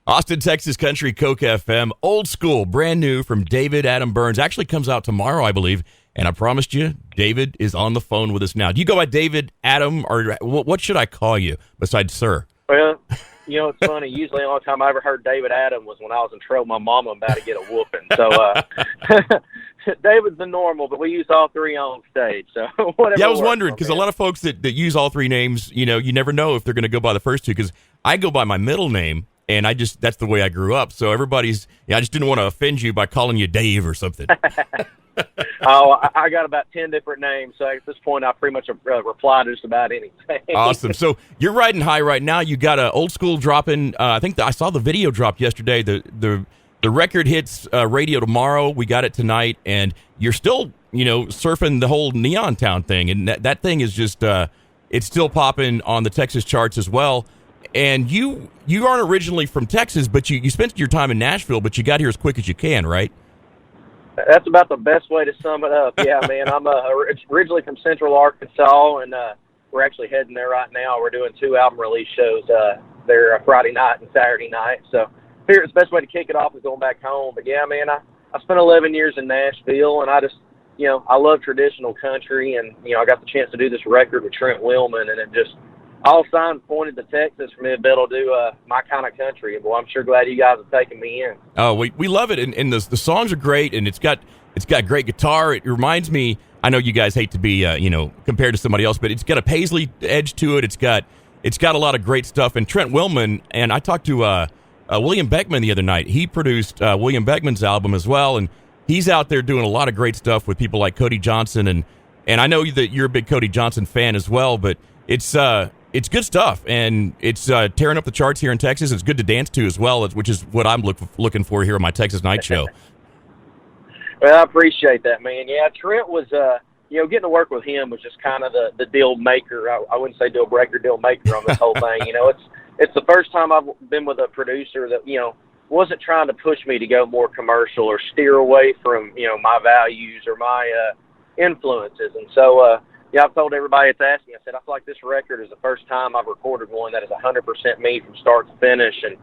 Austin, Texas Country, Coke FM, old school, brand new from David Adam Byrnes. Actually comes out tomorrow, I believe. And I promised you, David is on the phone with us now. Do you go by David, Adam, or what should I call you besides sir? Well, it's funny. Usually the only time I ever heard David Adam was when I was in trouble with my mama about to get a whooping. So David's the normal, but we use all three on stage. So whatever. Yeah, I was wondering, because a lot of folks that use all three names, you never know if they're going to go by the first two, because I go by my middle name. And that's the way I grew up. So I just didn't want to offend you by calling you Dave or something. I got about 10 different names. So at this point, I pretty much reply to just about anything. Awesome. So you're riding high right now. You got a old school dropping. I think I saw the video drop yesterday. The record hits radio tomorrow. We got it tonight. And you're still, surfing the whole Neon Town thing. And that thing is just, it's still popping on the Texas charts as well. And you aren't originally from Texas, but you spent your time in Nashville, but you got here as quick as you can, right? That's about the best way to sum it up. Yeah, man, I'm originally from Central Arkansas, and we're actually heading there right now. We're doing 2 album release shows there Friday night and Saturday night. So here, the best way to kick it off is going back home. But, yeah, man, I spent 11 years in Nashville, and I just, I love traditional country, and, I got the chance to do this record with Trent Willman, and it just – all signs pointed to Texas for me to be able to do my kind of country. And, boy, I'm sure glad you guys have taken me in. Oh, we love it, and the songs are great, and it's got great guitar. It reminds me, I know you guys hate to be compared to somebody else, but it's got a Paisley edge to it. It's got a lot of great stuff. And Trent Willman, and I talked to William Beckman the other night. He produced William Beckman's album as well, and he's out there doing a lot of great stuff with people like Cody Johnson, and I know that you're a big Cody Johnson fan as well, but it's good stuff, and it's tearing up the charts here in Texas. It's good to dance to as well, which is what I'm looking for here on my Texas Night Show. Well, I appreciate that, man. Yeah, Trent was, getting to work with him was just kind of the deal maker. I wouldn't say deal breaker, deal maker on this whole thing. It's the first time I've been with a producer that, wasn't trying to push me to go more commercial or steer away from, my values or my influences. And so, I've told everybody that's asking, I said, I feel like this record is the first time I've recorded one that is 100% me from start to finish. And,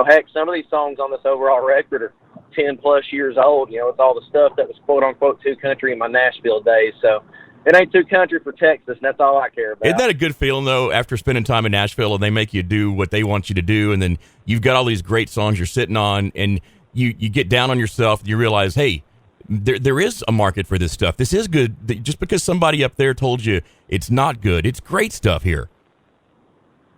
heck, some of these songs on this overall record are 10-plus years old. It's all the stuff that was quote-unquote too country in my Nashville days. So it ain't too country for Texas, and that's all I care about. Isn't that a good feeling, though, after spending time in Nashville and they make you do what they want you to do, and then you've got all these great songs you're sitting on, and you get down on yourself, and you realize, hey, there is a market for this stuff. This is good. Just because somebody up there told you it's not good, it's great stuff here.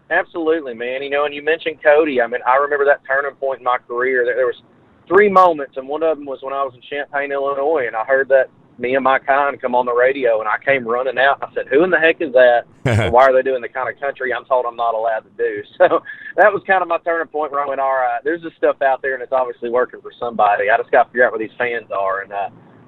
Absolutely, man. And you mentioned Cody. I mean, I remember that turning point in my career. There was 3 moments, and one of them was when I was in Champaign, Illinois, and I heard that Me and My Kind come on the radio, and I came running out. I said, who in the heck is that? And why are they doing the kind of country I'm told I'm not allowed to do? So that was kind of my turning point where I went, all right, there's this stuff out there, and it's obviously working for somebody. I just got to figure out where these fans are, and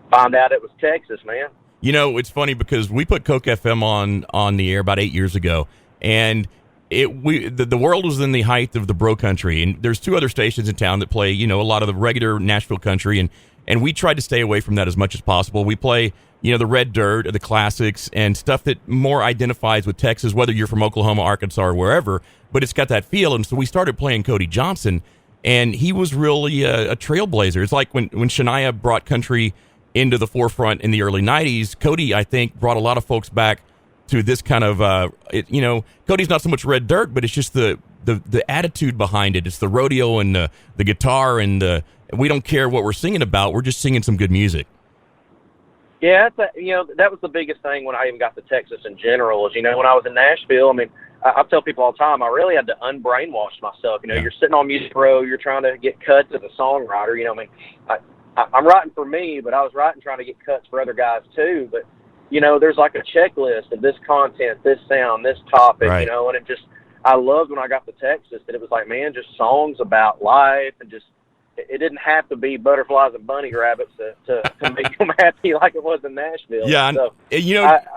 find out it was Texas, man. It's funny because we put Coke FM on the air about 8 years ago, and the world was in the height of the bro country, and there's 2 other stations in town that play, a lot of the regular Nashville country, and we tried to stay away from that as much as possible. We play, the red dirt, the classics, and stuff that more identifies with Texas, whether you're from Oklahoma, Arkansas, or wherever, but it's got that feel. And so we started playing Cody Johnson, and he was really a trailblazer. It's like when Shania brought country into the forefront in the early 90s, Cody, I think, brought a lot of folks back to this kind of, Cody's not so much red dirt, but it's just the attitude behind it. It's the rodeo and the guitar, and we don't care what we're singing about. We're just singing some good music. Yeah, that was the biggest thing when I even got to Texas in general is, when I was in Nashville, I mean, I tell people all the time, I really had to unbrainwash myself. You're sitting on Music Row, you're trying to get cuts as a songwriter. I'm writing for me, but I was writing trying to get cuts for other guys too. But, there's like a checklist of this content, this sound, this topic, right. And it just, I loved when I got to Texas that it was like, man, just songs about life, and just, it didn't have to be butterflies and bunny rabbits to make them happy like it was in Nashville. Yeah, so,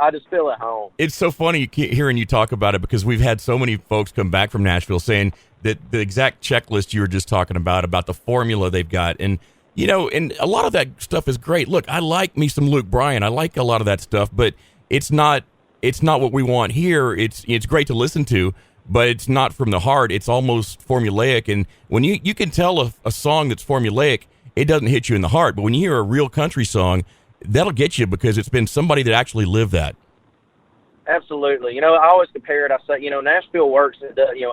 I just feel at home. It's so funny hearing you talk about it, because we've had so many folks come back from Nashville saying that the exact checklist you were just talking about the formula they've got. And, and a lot of that stuff is great. Look, I like me some Luke Bryan. I like a lot of that stuff, but it's not what we want here. It's great to listen to, but it's not from the heart. It's almost formulaic. And when you can tell a song that's formulaic, it doesn't hit you in the heart. But when you hear a real country song, that'll get you because it's been somebody that actually lived that. Absolutely. I always compare it. I say, Nashville works.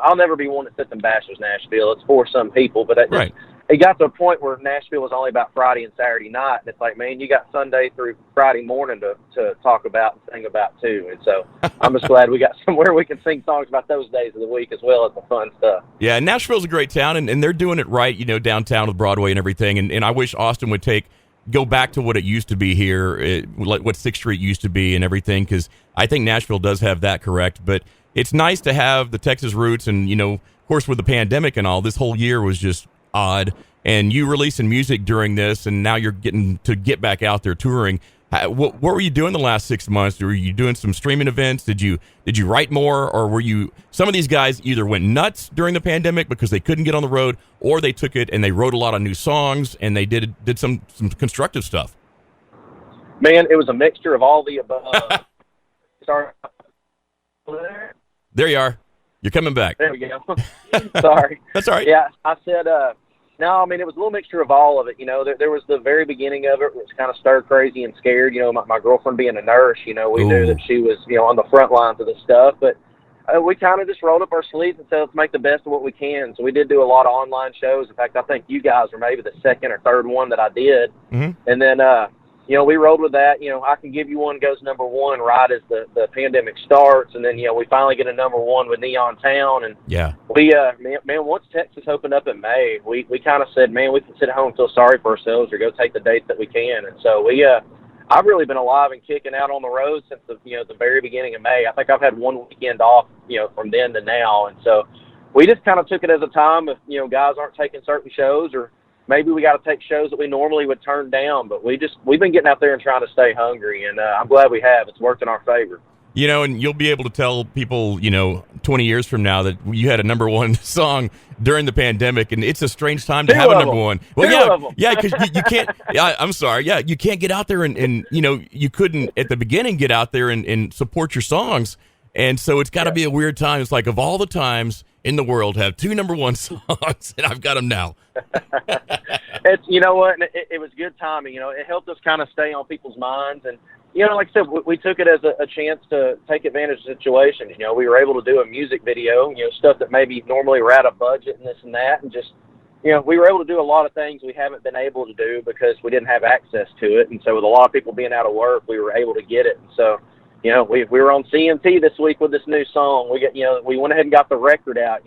I'll never be one that sits and bashes Nashville. It's for some people, but it got to a point where Nashville was only about Friday and Saturday night. And it's like, man, you got Sunday through Friday morning to talk about and sing about too. And so I'm just glad we got somewhere we can sing songs about those days of the week as well as the fun stuff. Yeah, Nashville's a great town, and they're doing it right, downtown with Broadway and everything. And I wish Austin would go back to what it used to be here, like what 6th Street used to be and everything, because I think Nashville does have that correct. But it's nice to have the Texas roots, and, of course, with the pandemic and all, this whole year was just odd. And you releasing music during this, and now you're getting to get back out there touring. What were you doing the last 6 months? Were you doing some streaming events? Did you write more, or were you? Some of these guys either went nuts during the pandemic because they couldn't get on the road, or they took it and they wrote a lot of new songs and they did some constructive stuff. Man, it was a mixture of all the above. Sorry. There you are. You're coming back. There we go. Sorry. That's all right. Yeah, I said. No, I mean, it was a little mixture of all of it. There was the very beginning of it, which kind of stir crazy and scared. My girlfriend being a nurse, we knew that she was, on the front lines of the stuff. But we kind of just rolled up our sleeves and said, let's make the best of what we can. So we did do a lot of online shows. In fact, I think you guys were maybe the second or third one that I did. Mm-hmm. And then, we rolled with that. I Can Give You One goes number one right as the pandemic starts. And then, we finally get a number one with Neon Town. And we, once Texas opened up in May, we kind of said, man, we can sit at home and feel sorry for ourselves or go take the dates that we can. And so I've really been alive and kicking out on the road since the very beginning of May. I think I've had one weekend off, from then to now. And so we just kind of took it as a time if, guys aren't taking certain shows, or maybe we got to take shows that we normally would turn down, but we've been getting out there and trying to stay hungry, and I'm glad we have. It's worked in our favor. And you'll be able to tell people, 20 years from now that you had a number one song during the pandemic, and it's a strange time to have a number one. Well, yeah, because you can't. I'm sorry. Yeah, you can't get out there and you couldn't at the beginning get out there and support your songs, and so it's got to be a weird time. It's like, of all the times in the world, have two number one songs, and I've got them now. It's it was good timing. It helped us kind of stay on people's minds, and like I said, we took it as a chance to take advantage of situations. We were able to do a music video, stuff that maybe normally were out of budget and this and that, and just we were able to do a lot of things we haven't been able to do because we didn't have access to it. And so with a lot of people being out of work, we were able to get it. And so we were on CMT this week with this new song. We went ahead and got the record out.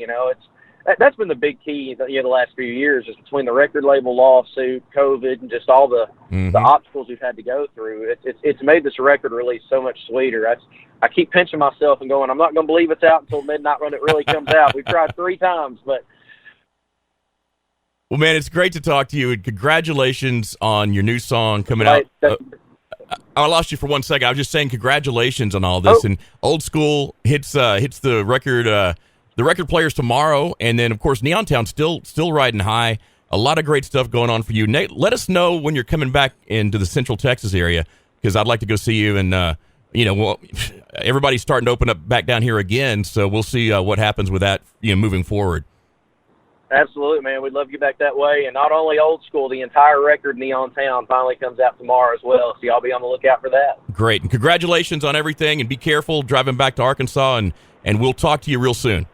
That's been the big key, the last few years, is between the record label lawsuit, COVID, and just all the obstacles we've had to go through. It's made this record release so much sweeter. I keep pinching myself and going, I'm not going to believe it's out until midnight when it really comes out. We've tried 3 times, but. Well, man, it's great to talk to you, and congratulations on your new song coming out. I lost you for 1 second. I was just saying congratulations on all this. And Old School hits the record players tomorrow, and then of course Neon Town still riding high. A lot of great stuff going on for you, Nate. Let us know when you're coming back into the Central Texas area, because I'd like to go see you. And everybody's starting to open up back down here again, so we'll see what happens with that moving forward. Absolutely, man. We'd love to get back that way. And not only Old School, the entire record, Neon Town, finally comes out tomorrow as well. So y'all be on the lookout for that. Great. And congratulations on everything. And be careful driving back to Arkansas. And we'll talk to you real soon.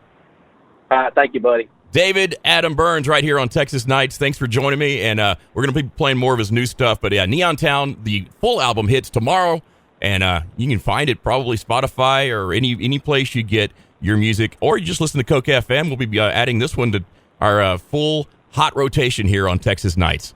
All right. Thank you, buddy. David Adam Byrnes right here on Texas Nights. Thanks for joining me. And we're going to be playing more of his new stuff. But yeah, Neon Town, the full album hits tomorrow. And you can find it probably Spotify or any place you get your music. Or you just listen to Coke FM. We'll be adding this one to our full hot rotation here on Texas Nights.